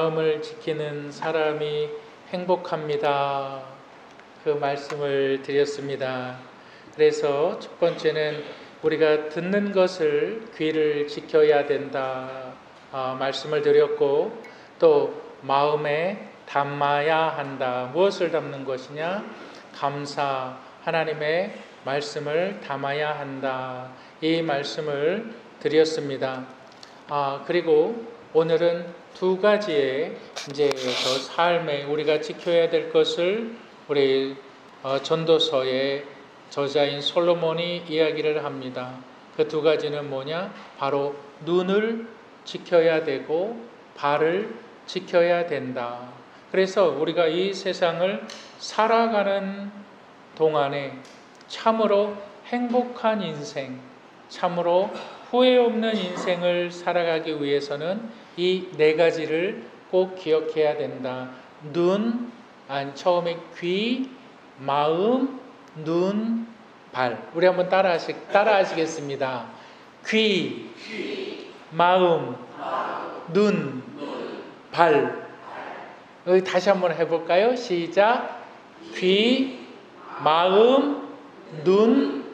마음을 지키는 사람이 행복합니다. 그 말씀을 드렸습니다. 그래서 첫 번째는 우리가 듣는 것을 귀를 지켜야 된다 말씀을 드렸고, 또 마음에 담아야 한다. 무엇을 담는 것이냐? 감사, 하나님의 말씀을 담아야 한다. 이 말씀을 드렸습니다. 그리고 오늘은 두 가지의 이제 저 삶에 우리가 지켜야 될 것을 우리 전도서의 저자인 솔로몬이 이야기를 합니다. 그 두 가지는 뭐냐? 바로 눈을 지켜야 되고 발을 지켜야 된다. 그래서 우리가 이 세상을 살아가는 동안에 참으로 행복한 인생, 참으로 후회 없는 인생을 살아가기 위해서는 이 네 가지를 꼭 기억해야 된다. 눈, 처음에 귀, 마음, 눈, 발. 우리 한번 따라하시겠습니다. 귀, 마음, 눈, 발. 여기 다시 한번 해볼까요? 시작. 귀, 마음, 눈,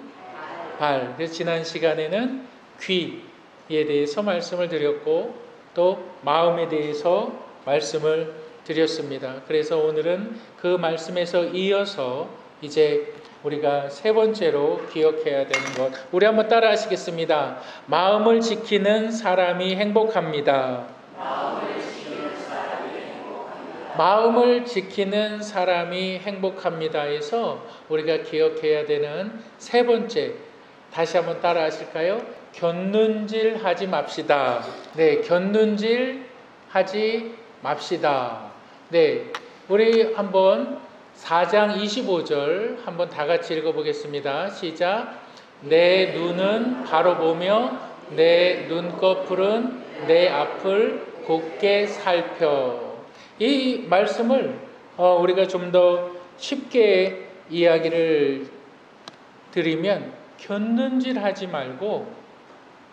발. 그래서 지난 시간에는 귀에 대해서 말씀을 드렸고, 또 마음에 대해서 말씀을 드렸습니다. 그래서 오늘은 그 말씀에서 이어서 이제 우리가 세 번째로 기억해야 되는 것, 우리 한번 따라 하시겠습니다. 마음을 지키는 사람이 행복합니다. 마음을 지키는 사람이 행복합니다. 해서 우리가 기억해야 되는 세 번째, 다시 한번 따라 하실까요? 곁눈질 하지 맙시다. 네, 곁눈질 하지 맙시다. 네, 우리 한번 4장 25절 한번 다 같이 읽어보겠습니다. 시작. 내 눈은 바로 보며 내 눈꺼풀은 내 앞을 곧게 살펴. 이 말씀을 우리가 좀 더 쉽게 이야기를 드리면, 곁눈질 하지 말고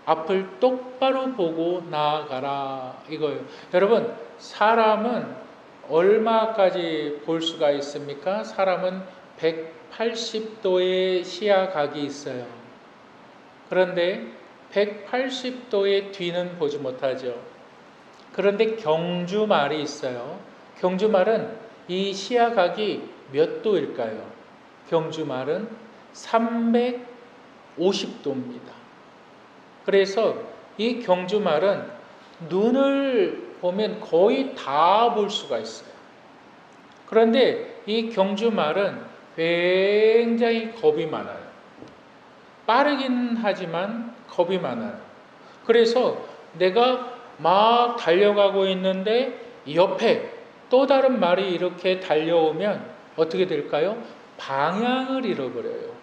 앞을 똑바로 보고 나아가라 이거예요. 여러분, 사람은 얼마까지 볼 수가 있습니까? 사람은 180도의 시야각이 있어요. 그런데 180도의 뒤는 보지 못하죠. 그런데 경주말이 있어요. 경주말은 이 시야각이 몇 도일까요? 경주말은 350도입니다. 그래서 이 경주말은 눈을 보면 거의 다 볼 수가 있어요. 그런데 이 경주말은 굉장히 겁이 많아요. 빠르긴 하지만 겁이 많아요. 그래서 내가 막 달려가고 있는데 옆에 또 다른 말이 이렇게 달려오면 어떻게 될까요? 방향을 잃어버려요.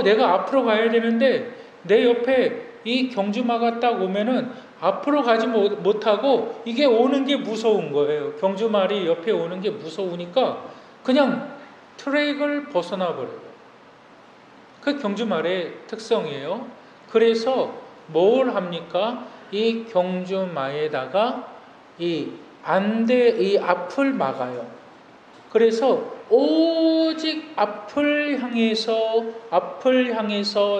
내가 앞으로 가야 되는데 내 옆에 이 경주마가 딱 오면은 앞으로 가지 못하고 이게 오는 게 무서운 거예요. 경주말이 옆에 오는 게 무서우니까 그냥 트랙을 벗어나 버려요. 그 경주말의 특성이에요. 그래서 뭘 합니까? 이 경주마에다가 이 앞을 막아요. 그래서 오직 앞을 향해서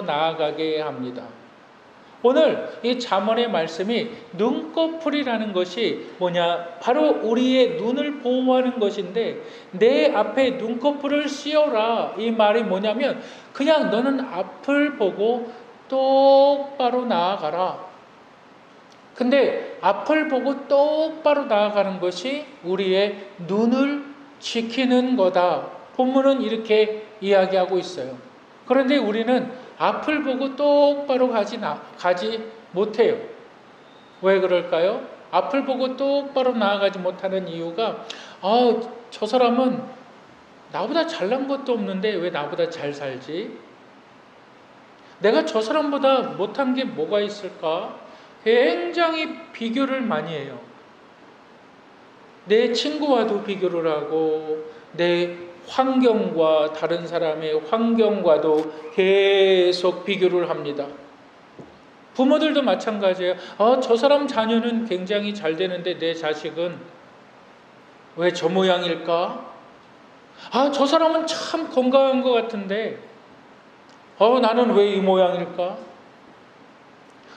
나아가게 합니다. 오늘 이 잠언의 말씀이 눈꺼풀이라는 것이 뭐냐? 바로 우리의 눈을 보호하는 것인데, 내 앞에 눈꺼풀을 씌워라. 이 말이 뭐냐면 그냥 너는 앞을 보고 똑바로 나아가라. 근데 앞을 보고 똑바로 나아가는 것이 우리의 눈을 지키는 거다. 본문은 이렇게 이야기하고 있어요. 그런데 우리는 앞을 보고 똑바로 가지 못해요. 왜 그럴까요? 앞을 보고 똑바로 나아가지 못하는 이유가, 저 사람은 나보다 잘난 것도 없는데 왜 나보다 잘 살지? 내가 저 사람보다 못한 게 뭐가 있을까? 굉장히 비교를 많이 해요. 내 친구와도 비교를 하고, 내 환경과 다른 사람의 환경과도 계속 비교를 합니다. 부모들도 마찬가지예요. 저 사람 자녀는 굉장히 잘 되는데 내 자식은 왜 저 모양일까? 저 사람은 참 건강한 것 같은데 나는 왜 이 모양일까?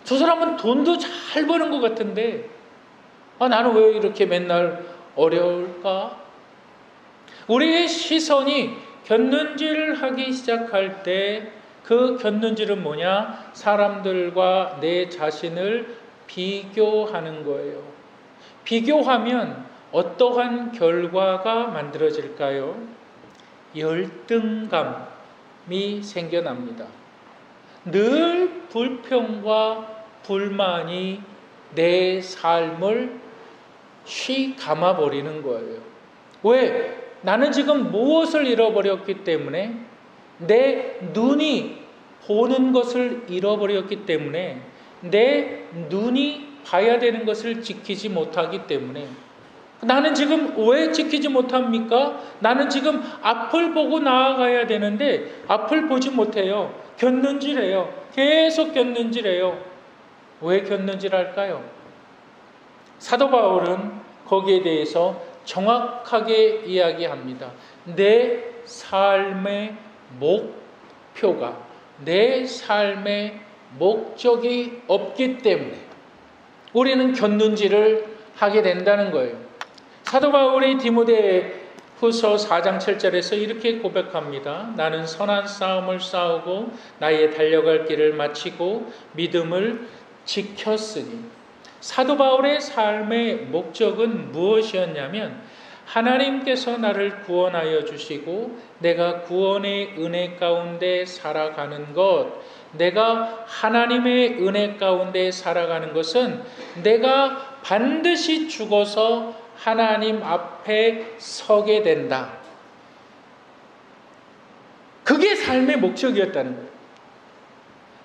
저 사람은 돈도 잘 버는 것 같은데 나는 왜 이렇게 맨날 어려울까? 우리의 시선이 곁눈질하기 시작할 때 그 곁눈질은 뭐냐? 사람들과 내 자신을 비교하는 거예요. 비교하면 어떠한 결과가 만들어질까요? 열등감이 생겨납니다. 늘 불평과 불만이 내 삶을 감아버리는 거예요. 왜? 나는 지금 무엇을 잃어버렸기 때문에? 내 눈이 보는 것을 잃어버렸기 때문에, 내 눈이 봐야 되는 것을 지키지 못하기 때문에. 나는 지금 왜 지키지 못합니까? 나는 지금 앞을 보고 나아가야 되는데 앞을 보지 못해요. 곁눈질해요. 계속 곁눈질해요. 왜 곁눈질할까요? 사도 바울은 거기에 대해서 정확하게 이야기합니다. 내 삶의 목표가, 내 삶의 목적이 없기 때문에 우리는 곁눈질을 하게 된다는 거예요. 사도 바울이 디모데후서 4장 7절에서 이렇게 고백합니다. 나는 선한 싸움을 싸우고 나의 달려갈 길을 마치고 믿음을 지켰으니. 사도 바울의 삶의 목적은 무엇이었냐면 하나님께서 나를 구원하여 주시고 내가 구원의 은혜 가운데 살아가는 것, 내가 하나님의 은혜 가운데 살아가는 것은 내가 반드시 죽어서 하나님 앞에 서게 된다. 그게 삶의 목적이었다는 거예요.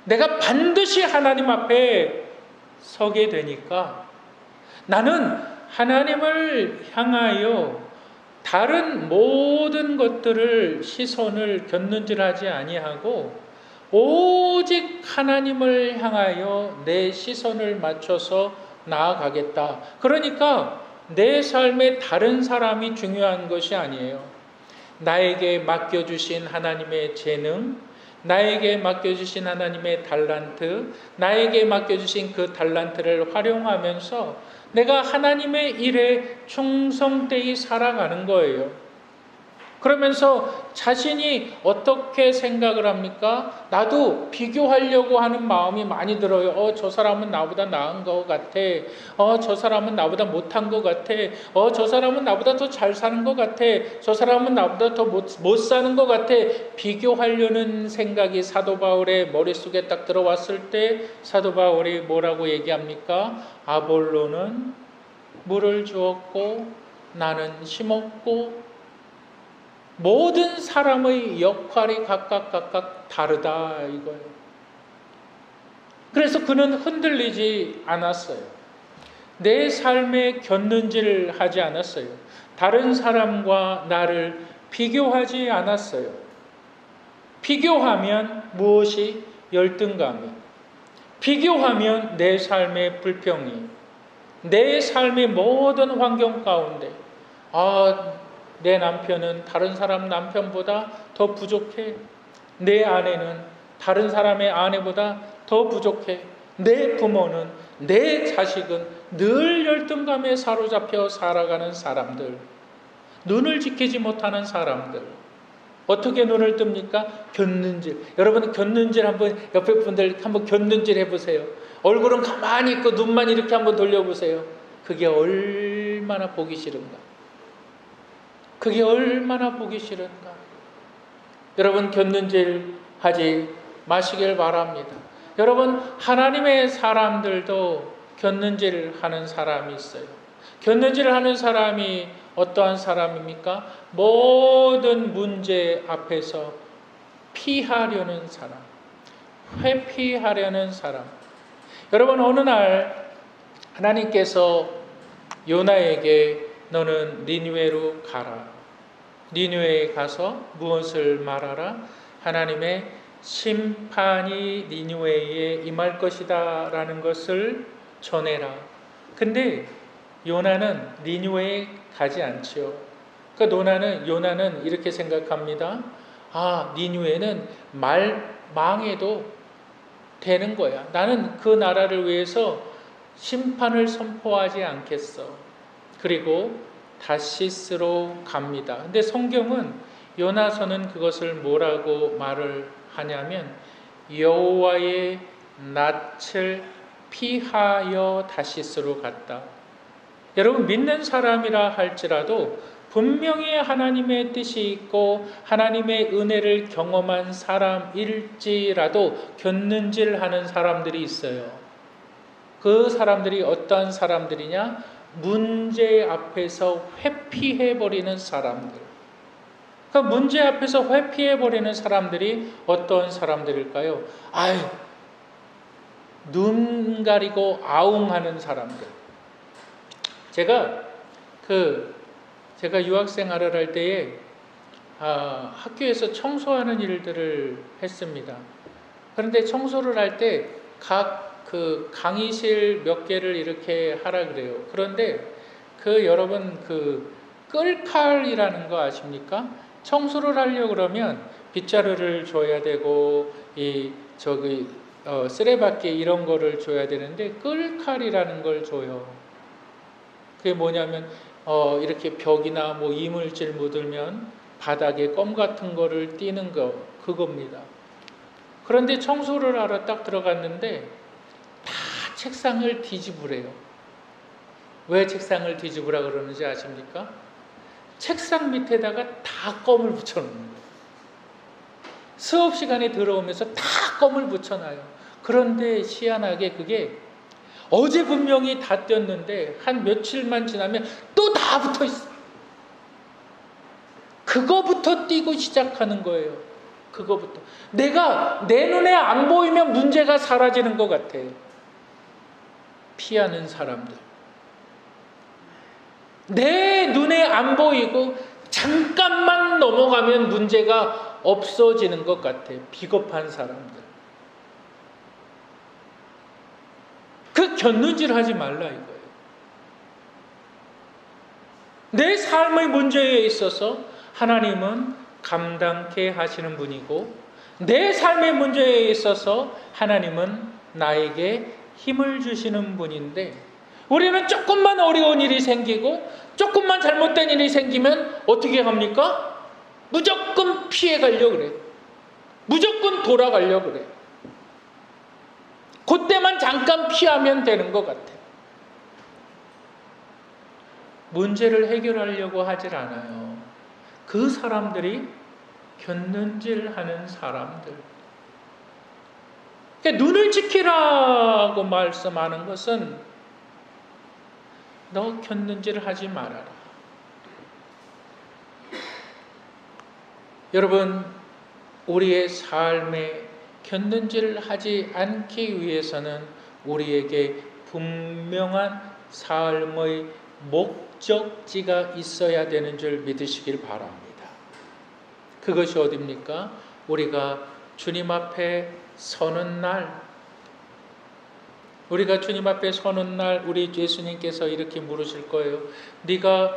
내가 반드시 하나님 앞에 서게 되니까 나는 하나님을 향하여 다른 모든 것들을 시선을 곁눈질하지 아니하고 오직 하나님을 향하여 내 시선을 맞춰서 나아가겠다. 그러니까 내 삶에 다른 사람이 중요한 것이 아니에요. 나에게 맡겨주신 하나님의 재능, 나에게 맡겨주신 하나님의 달란트, 나에게 맡겨주신 그 달란트를 활용하면서 내가 하나님의 일에 충성되이 살아가는 거예요. 그러면서 자신이 어떻게 생각을 합니까? 나도 비교하려고 하는 마음이 많이 들어요. 저 사람은 나보다 나은 것 같아. 저 사람은 나보다 못한 것 같아. 저 사람은 나보다 더 잘 사는 것 같아. 저 사람은 나보다 더 못 사는 것 같아. 비교하려는 생각이 사도 바울의 머릿속에 딱 들어왔을 때 사도 바울이 뭐라고 얘기합니까? 아볼로는 물을 주었고 나는 심었고 모든 사람의 역할이 각각 다르다 이거예요. 그래서 그는 흔들리지 않았어요. 내 삶에 곁눈질을 하지 않았어요. 다른 사람과 나를 비교하지 않았어요. 비교하면 무엇이? 열등감이. 비교하면 내 삶의 불평이. 내 삶의 모든 환경 가운데 내 남편은 다른 사람 남편보다 더 부족해. 내 아내는 다른 사람의 아내보다 더 부족해. 내 부모는, 내 자식은 늘 열등감에 사로잡혀 살아가는 사람들. 눈을 지키지 못하는 사람들. 어떻게 눈을 뜹니까? 곁눈질. 여러분 곁눈질 한번 옆에 분들 한번 곁눈질 해보세요. 얼굴은 가만히 있고 눈만 이렇게 한번 돌려보세요. 그게 얼마나 보기 싫은가. 그게 얼마나 보기 싫은가. 여러분 곁눈질 하지 마시길 바랍니다. 여러분 하나님의 사람들도 곁눈질 하는 사람이 있어요. 곁눈질 하는 사람이 어떠한 사람입니까? 모든 문제 앞에서 피하려는 사람, 회피하려는 사람. 여러분 어느 날 하나님께서 요나에게 너는 니느웨로 가라. 니느웨에 가서 무엇을 말하라? 하나님의 심판이 니느웨에 임할 것이다 라는 것을 전해라. 근데 요나는 니느웨에 가지 않지요. 그러니까 요나는 이렇게 생각합니다. 아, 니느웨는 망해도 되는 거야. 나는 그 나라를 위해서 심판을 선포하지 않겠어. 그리고 다시스로 갑니다. 근데 성경은 요나서는 그것을 뭐라고 말을 하냐면 여호와의 낯을 피하여 다시스로 갔다. 여러분, 믿는 사람이라 할지라도 분명히 하나님의 뜻이 있고 하나님의 은혜를 경험한 사람일지라도 곁눈질하는 사람들이 있어요. 그 사람들이 어떤 사람들이냐? 문제 앞에서 회피해버리는 사람들. 그 문제 앞에서 회피해버리는 사람들이 어떤 사람들일까요? 눈 가리고 아웅하는 사람들. 제가 유학생활을 할 때에 학교에서 청소하는 일들을 했습니다. 그런데 청소를 할 때 각 강의실 몇 개를 이렇게 하라 그래요. 그런데 여러분 끌칼이라는 거 아십니까? 청소를 하려고 그러면 빗자루를 줘야 되고 쓰레받기 이런 거를 줘야 되는데 끌칼이라는 걸 줘요. 그게 뭐냐면 이렇게 벽이나 뭐 이물질 묻으면 바닥에 껌 같은 거를 띄는 거, 그겁니다. 그런데 청소를 하러 딱 들어갔는데 다 책상을 뒤집으래요. 왜 책상을 뒤집으라 그러는지 아십니까? 책상 밑에다가 다 껌을 붙여놓는 거예요. 수업 시간에 들어오면서 다 껌을 붙여놔요. 그런데 희한하게 그게 어제 분명히 다 띄었는데 한 며칠만 지나면 또 다 붙어 있어. 그거부터 띄고 시작하는 거예요. 그거부터. 내가 내 눈에 안 보이면 문제가 사라지는 것 같아요. 피하는 사람들. 내 눈에 안 보이고 잠깐만 넘어가면 문제가 없어지는 것 같아요. 비겁한 사람들. 그 곁눈질 하지 말라 이거예요. 내 삶의 문제에 있어서 하나님은 감당케 하시는 분이고 내 삶의 문제에 있어서 하나님은 나에게 힘을 주시는 분인데 우리는 조금만 어려운 일이 생기고 조금만 잘못된 일이 생기면 어떻게 합니까? 무조건 피해가려고 그래. 무조건 돌아가려고 그래. 그때만 잠깐 피하면 되는 것 같아. 문제를 해결하려고 하질 않아요. 그 사람들이 곁눈질하는 사람들. 그러니까 눈을 지키라고 말씀하는 것은 너 곁눈질을 하지 말아라. 여러분, 우리의 삶에 곁눈질을 하지 않기 위해서는 우리에게 분명한 삶의 목적지가 있어야 되는 줄 믿으시길 바랍니다. 그것이 어디입니까? 우리가 주님 앞에 서는 날, 우리가 주님 앞에 서는 날 우리 예수님께서 이렇게 물으실 거예요. 네가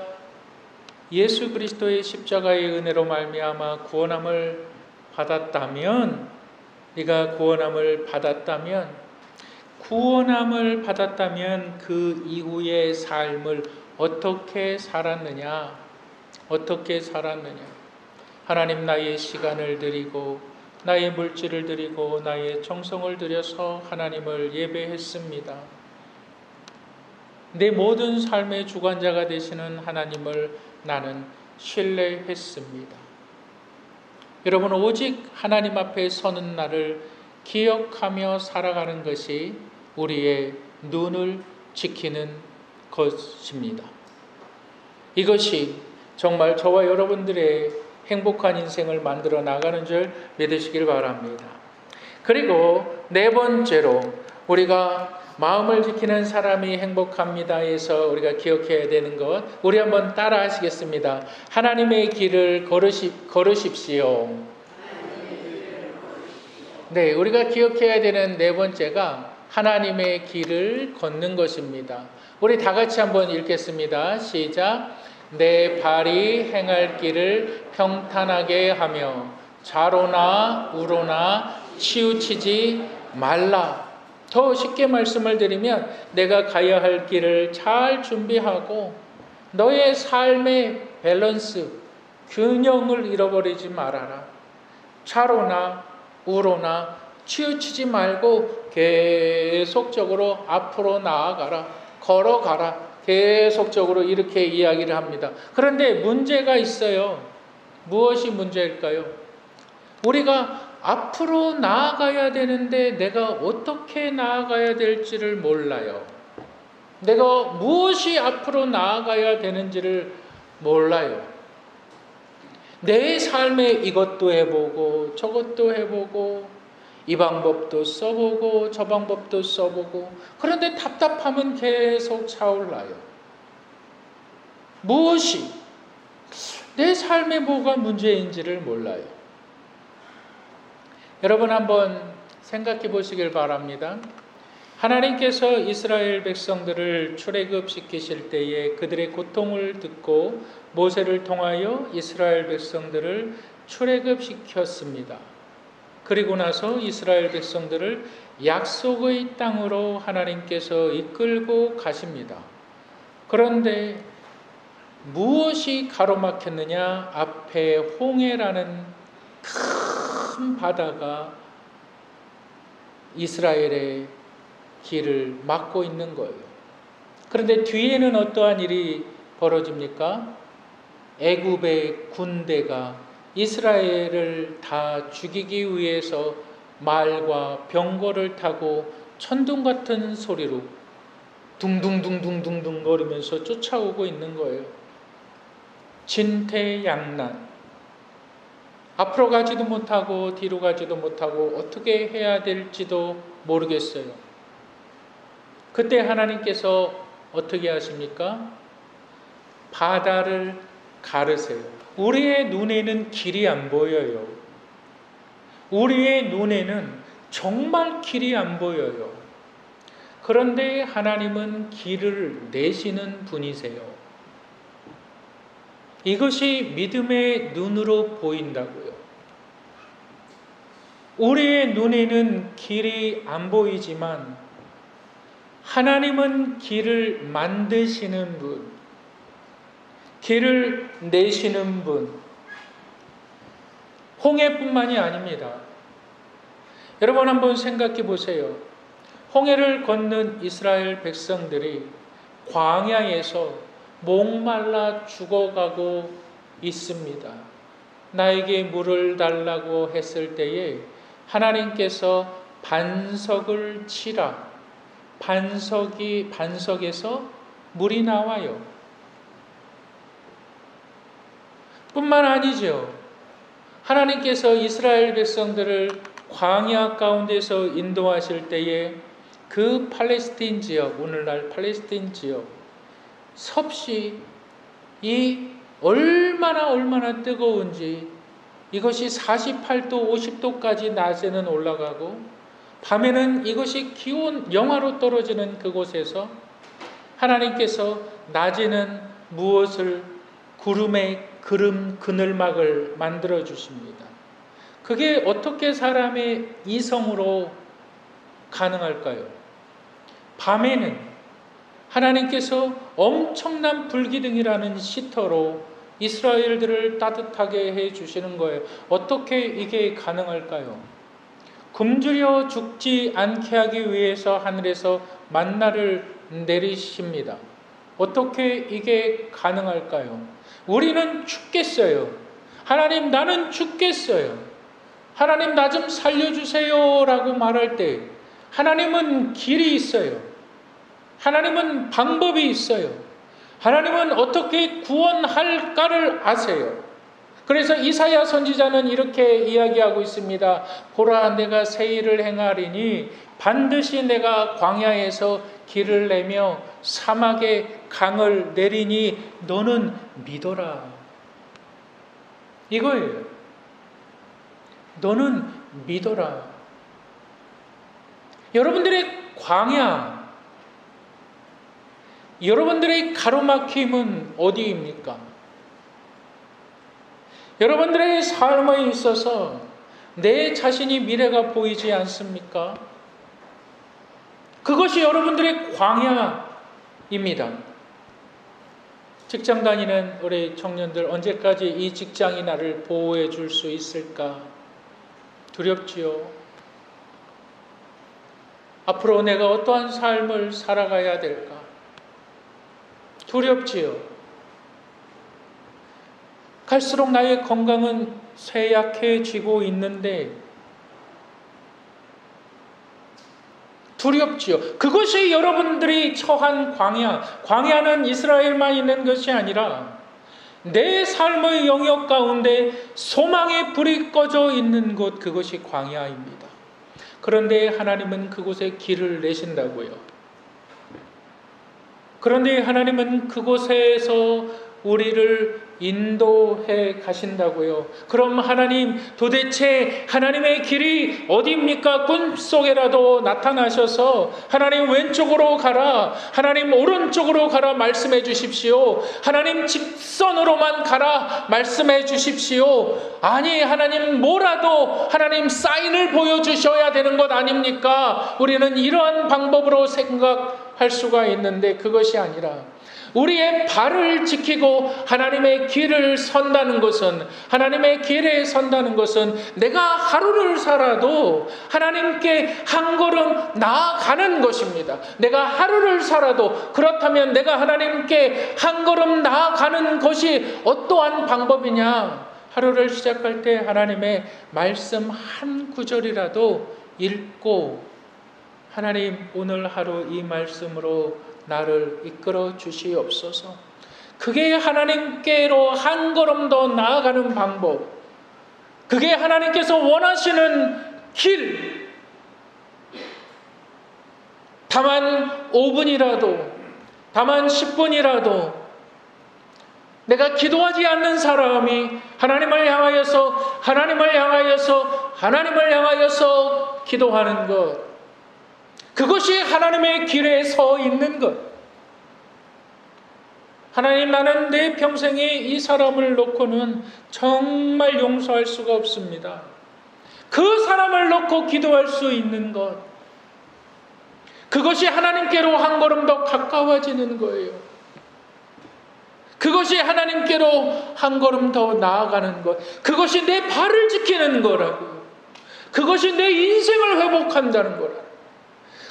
예수 그리스도의 십자가의 은혜로 말미암아 구원함을 받았다면, 네가 구원함을 받았다면 그 이후의 삶을 어떻게 살았느냐? 하나님, 나의 시간을 드리고 나의 물질을 드리고 나의 정성을 들여서 하나님을 예배했습니다. 내 모든 삶의 주관자가 되시는 하나님을 나는 신뢰했습니다. 여러분, 오직 하나님 앞에 서는 날을 기억하며 살아가는 것이 우리의 눈을 지키는 것입니다. 이것이 정말 저와 여러분들의 행복한 인생을 만들어 나가는 줄 믿으시길 바랍니다. 그리고 네 번째로 우리가 마음을 지키는 사람이 행복합니다에서 우리가 기억해야 되는 것, 우리 한번 따라 하시겠습니다. 하나님의 길을 걸으십시오. 네, 우리가 기억해야 되는 네 번째가 하나님의 길을 걷는 것입니다. 우리 다 같이 한번 읽겠습니다. 시작. 내 발이 행할 길을 평탄하게 하며 좌로나 우로나 치우치지 말라. 더 쉽게 말씀을 드리면 내가 가야 할 길을 잘 준비하고 너의 삶의 밸런스, 균형을 잃어버리지 말아라. 좌로나 우로나 치우치지 말고 계속적으로 앞으로 나아가라. 걸어가라. 계속적으로 이렇게 이야기를 합니다. 그런데 문제가 있어요. 무엇이 문제일까요? 우리가 앞으로 나아가야 되는데 내가 어떻게 나아가야 될지를 몰라요. 내가 무엇이 앞으로 나아가야 되는지를 몰라요. 내 삶에 이것도 해보고 저것도 해보고 이 방법도 써보고 저 방법도 써보고 그런데 답답함은 계속 차올라요. 무엇이 내 삶에 뭐가 문제인지를 몰라요. 여러분 한번 생각해 보시길 바랍니다. 하나님께서 이스라엘 백성들을 출애굽시키실 때에 그들의 고통을 듣고 모세를 통하여 이스라엘 백성들을 출애굽시켰습니다. 그리고 나서 이스라엘 백성들을 약속의 땅으로 하나님께서 이끌고 가십니다. 그런데 무엇이 가로막혔느냐? 앞에 홍해라는 큰 바다가 이스라엘의 길을 막고 있는 거예요. 그런데 뒤에는 어떠한 일이 벌어집니까? 애굽의 군대가 이스라엘을 다 죽이기 위해서 말과 병거를 타고 천둥 같은 소리로 둥둥둥둥둥둥 거리면서 쫓아오고 있는 거예요. 진퇴양난. 앞으로 가지도 못하고 뒤로 가지도 못하고 어떻게 해야 될지도 모르겠어요. 그때 하나님께서 어떻게 하십니까? 바다를 가르세요. 우리의 눈에는 길이 안 보여요. 우리의 눈에는 정말 길이 안 보여요. 그런데 하나님은 길을 내시는 분이세요. 이것이 믿음의 눈으로 보인다고요. 우리의 눈에는 길이 안 보이지만 하나님은 길을 만드시는 분, 길을 내시는 분, 홍해뿐만이 아닙니다. 여러분 한번 생각해 보세요. 홍해를 걷는 이스라엘 백성들이 광야에서 목말라 죽어가고 있습니다. 나에게 물을 달라고 했을 때에 하나님께서 반석을 치라. 반석에서 물이 나와요. 뿐만 아니죠. 하나님께서 이스라엘 백성들을 광야 가운데서 인도하실 때에 그 팔레스틴 지역, 오늘날 팔레스틴 지역, 섭씨 이 얼마나 뜨거운지 이것이 48도, 50도까지 낮에는 올라가고 밤에는 이것이 기온 영하로 떨어지는 그곳에서 하나님께서 낮에는 무엇을 구름의 그늘막을 만들어 주십니다. 그게 어떻게 사람의 이성으로 가능할까요? 밤에는 하나님께서 엄청난 불기둥이라는 시터로 이스라엘들을 따뜻하게 해 주시는 거예요. 어떻게 이게 가능할까요? 굶주려 죽지 않게 하기 위해서 하늘에서 만나를 내리십니다. 어떻게 이게 가능할까요? 우리는 죽겠어요. 하나님, 나는 죽겠어요. 하나님, 나 좀 살려주세요 라고 말할 때 하나님은 길이 있어요. 하나님은 방법이 있어요. 하나님은 어떻게 구원할까를 아세요. 그래서 이사야 선지자는 이렇게 이야기하고 있습니다. 보라, 내가 새 일을 행하리니 반드시 내가 광야에서 길을 내며 사막에 강을 내리니 너는 믿어라. 이거예요. 너는 믿어라. 여러분들의 광야, 여러분들의 가로막힘은 어디입니까? 여러분들의 삶에 있어서 내 자신이 미래가 보이지 않습니까? 그것이 여러분들의 광야입니다. 직장 다니는 우리 청년들, 언제까지 이 직장이 나를 보호해 줄 수 있을까? 두렵지요. 앞으로 내가 어떠한 삶을 살아가야 될까? 두렵지요. 갈수록 나의 건강은 쇠약해지고 있는데 두렵지요. 그것이 여러분들이 처한 광야. 광야는 이스라엘만 있는 것이 아니라 내 삶의 영역 가운데 소망의 불이 꺼져 있는 곳, 그것이 광야입니다. 그런데 하나님은 그곳에 길을 내신다고요. 그런데 하나님은 그곳에서 우리를 인도해 가신다고요. 그럼 하나님, 도대체 하나님의 길이 어디입니까? 꿈속에라도 나타나셔서 하나님 왼쪽으로 가라, 하나님 오른쪽으로 가라 말씀해 주십시오. 하나님 직선으로만 가라 말씀해 주십시오. 아니, 하나님 뭐라도 하나님 사인을 보여주셔야 되는 것 아닙니까? 우리는 이러한 방법으로 생각할 수가 있는데 그것이 아니라 우리의 발을 지키고 하나님의 길을 선다는 것은, 하나님의 길에 선다는 것은 내가 하루를 살아도 하나님께 한 걸음 나아가는 것입니다. 내가 하루를 살아도, 그렇다면 내가 하나님께 한 걸음 나아가는 것이 어떠한 방법이냐? 하루를 시작할 때 하나님의 말씀 한 구절이라도 읽고, 하나님 오늘 하루 이 말씀으로 나를 이끌어 주시옵소서. 그게 하나님께로 한 걸음 더 나아가는 방법, 그게 하나님께서 원하시는 길. 다만 5분이라도, 다만 10분이라도 내가 기도하지 않는 사람이 하나님을 향하여서 기도하는 것, 그것이 하나님의 길에 서 있는 것. 하나님, 나는 내 평생에 이 사람을 놓고는 정말 용서할 수가 없습니다. 그 사람을 놓고 기도할 수 있는 것, 그것이 하나님께로 한 걸음 더 가까워지는 거예요. 그것이 하나님께로 한 걸음 더 나아가는 것, 그것이 내 발을 지키는 거라고요. 그것이 내 인생을 회복한다는 거라고요.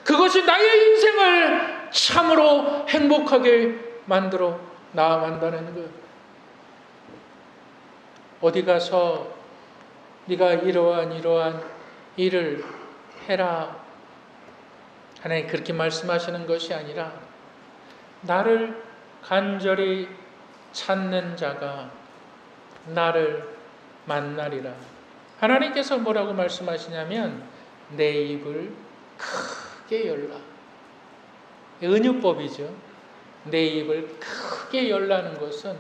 그것이 나의 인생을 참으로 행복하게 만들어 나아간다는 것. 어디 가서 네가 이러한 일을 해라, 하나님 그렇게 말씀하시는 것이 아니라 나를 간절히 찾는 자가 나를 만나리라. 하나님께서 뭐라고 말씀하시냐면 내 입을 크게 열라. 은유법이죠. 내 입을 크게 열라는 것은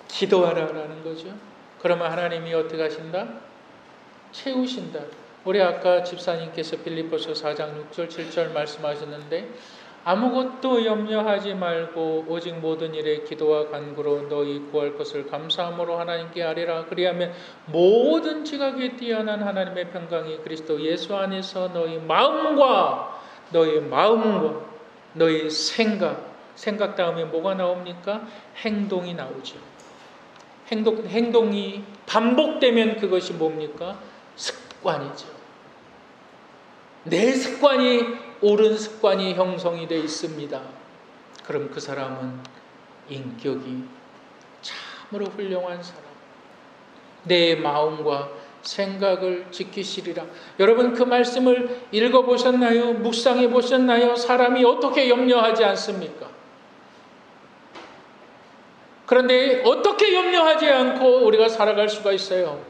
기도하라라는 거죠. 그러면 하나님이 어떻게 하신다? 채우신다. 우리 아까 집사님께서 빌립보서 4장 6절 7절 말씀하셨는데, 아무것도 염려하지 말고 오직 모든 일에 기도와 간구로 너희 구할 것을 감사함으로 하나님께 아뢰라. 그리하면 모든 지각에 뛰어난 하나님의 평강이 그리스도 예수 안에서 너희 마음과 너희 생각 다음에 뭐가 나옵니까? 행동이 나오죠. 행동이 반복되면 그것이 뭡니까? 습관이죠. 내 습관이, 옳은 습관이 형성이 되어 있습니다. 그럼 그 사람은 인격이 참으로 훌륭한 사람, 내 마음과 생각을 지키시리라. 여러분, 그 말씀을 읽어보셨나요? 묵상해 보셨나요? 사람이 어떻게 염려하지 않습니까? 그런데 어떻게 염려하지 않고 우리가 살아갈 수가 있어요?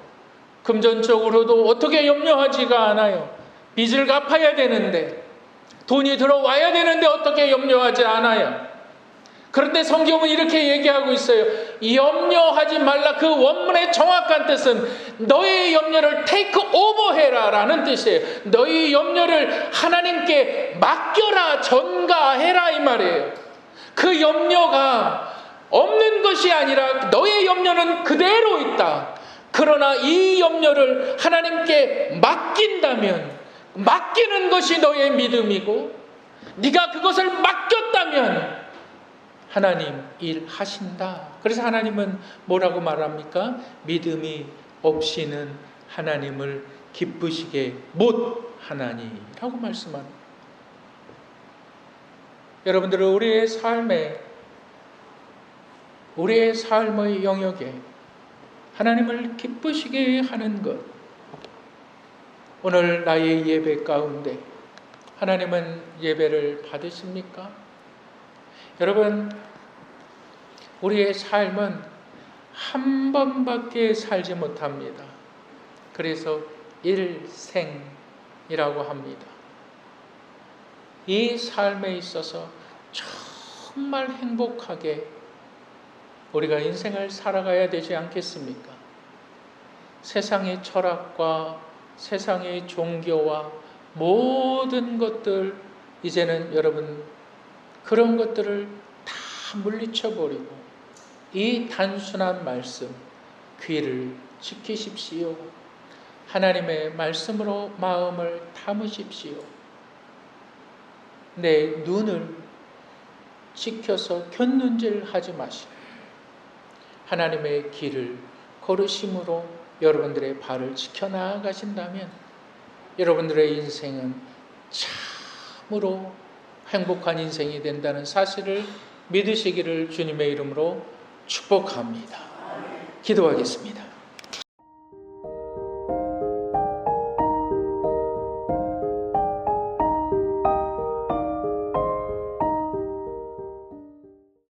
금전적으로도 어떻게 염려하지가 않아요. 빚을 갚아야 되는데, 돈이 들어와야 되는데 어떻게 염려하지 않아요? 그런데 성경은 이렇게 얘기하고 있어요. 염려하지 말라. 그 원문의 정확한 뜻은 너의 염려를 take over 해라 라는 뜻이에요. 너의 염려를 하나님께 맡겨라, 전가해라 이 말이에요. 그 염려가 없는 것이 아니라 너의 염려는 그대로 있다. 그러나 이 염려를 하나님께 맡긴다면, 맡기는 것이 너의 믿음이고, 네가 그것을 맡겼다면 하나님 일하신다. 그래서 하나님은 뭐라고 말합니까? 믿음이 없이는 하나님을 기쁘시게 못하나니라고 말씀합니다. 여러분들은 우리의 삶의 영역에 하나님을 기쁘시게 하는 것, 오늘 나의 예배 가운데 하나님은 예배를 받으십니까? 여러분, 우리의 삶은 한 번밖에 살지 못합니다. 그래서 일생이라고 합니다. 이 삶에 있어서 정말 행복하게 우리가 인생을 살아가야 되지 않겠습니까? 세상의 철학과 세상의 종교와 모든 것들, 이제는 여러분 그런 것들을 다 물리쳐버리고 이 단순한 말씀, 귀를 지키십시오. 하나님의 말씀으로 마음을 담으십시오. 내 눈을 지켜서 곁눈질하지 마시고 하나님의 길을 걸으심으로 여러분들의 발을 지켜나가신다면 여러분들의 인생은 참으로 행복한 인생이 된다는 사실을 믿으시기를 주님의 이름으로 축복합니다. 기도하겠습니다.